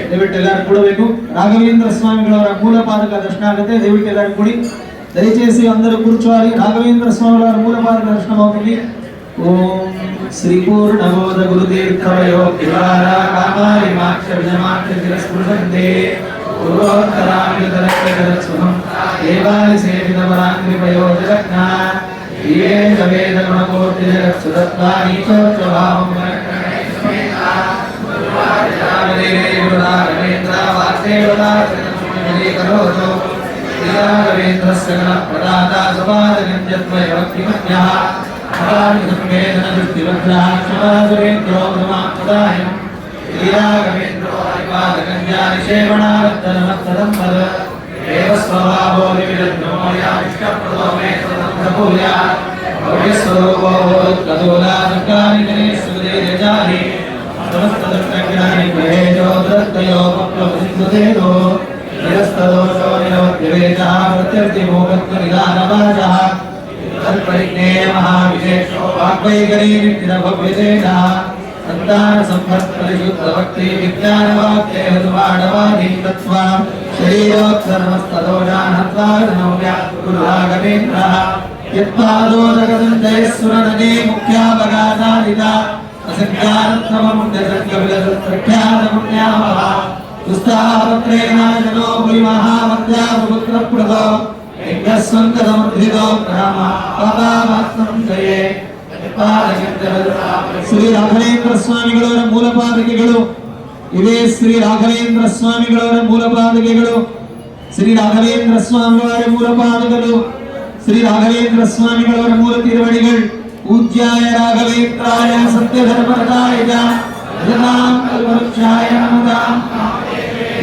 ದಯವಿಟ್ಟು ಎಲ್ಲರೂ ಕೂಡಬೇಕು. ರಾಘವೇಂದ್ರ ಸ್ವಾಮಿಗಳವರ ಮೂಲ ಪಾದಕ ದರ್ಶನ ಆಗುತ್ತೆ. ದಯವಿಟ್ಟು ಎಲ್ಲರೂ ಕೂಡಿ ದಯచేసి అందరూ కూర్చోవాలి. రాఘవేంద్ర స్వామివారి మూల పాదక దర్శనం అవుతుంది. ఓం శ్రీ పూర్ణబోధ గురుతీర్థవయో విహార కామారి మాక్ష విజమాక్ష తిరస్పృశంతే పూర్వోత్తరామితరక్షరస్వహం దేవాలి సేవిత పరాంగ్రిపయో జగజ్ఞా ఈవేద వేద గుణకోటి జగత్సుదత్తా నీచోత్సవాహం రాఘవేంద్ర వాసుదేవదా కరోతు राघवेन्द्रस्य प्रदाता सपादकं जत्वय भक्तिमन्यः अपारिसंवेदन दृष्टिवज्रः क्षमासुरेन्द्रो प्रमापदायं राघवेन्द्रो हरिपादकं ज्ञानिसेवनावत्तनमत्तदं पद एव स्वभावो विविधो याविष्टप्रदो मे सदं प्रभूया भव्यस्वरूपो भवत्कदोलादकानि गणेशुदेजानि समस्तदष्टज्ञानि महेशो दत्तयो पप्लवसिद्धतेनो निरस्तदोषो निरवद्यवेदः प्रत्यर्थिमोगत्वनिदानवाचः तत्परिज्ञेय महाविशेषो वाग्वैगरीनित्यभव्यतेजः सन्तानसम्पत्परिशुद्धभक्ति विज्ञानवाक्येहतुमाडवादी तत्त्वा शरीरोत्सर्वस्तदोषान् हत्वा नौम्या गुरुराघवेन्द्रः यत्पादोदगदञ्जयस्सुरनदी मुख्यापगादादिता असङ्ख्यानत्वममुद्यसङ्कविलसत्प्रख्यातपुण्यामः दुस्तापत्रेणाजनो महावद्यापुत्रप्रदो यज्ञस्वङ्गसमुद्धितो राम पापामात्मं जये ಶ್ರೀ ರಾಘವೇಂದ್ರ ಸ್ವಾಮಿಗಳವರ ಮೂಲಪಾದಕೆಗಳು ಇವೇ. ಶ್ರೀ ರಾಘವೇಂದ್ರ ಸ್ವಾಮಿಗಳವರ ಮೂಲಪಾದಕೆಗಳು. ಶ್ರೀ ರಾಘವೇಂದ್ರ ಸ್ವಾಮಿಗಳವರ ಮೂಲಪಾದಗಳು. ಶ್ರೀ ರಾಘವೇಂದ್ರ ಸ್ವಾಮಿಗಳವರ ಮೂಲ ತಿರುವಡಿಗಳು. ಪೂಜ್ಯಾಯ ರಾಘವೇಂದ್ರಾಯ ಸತ್ಯಧರ್ಮರತಾಯ ಜನಾಂ ಕಲ್ಪವೃಕ್ಷಾಯ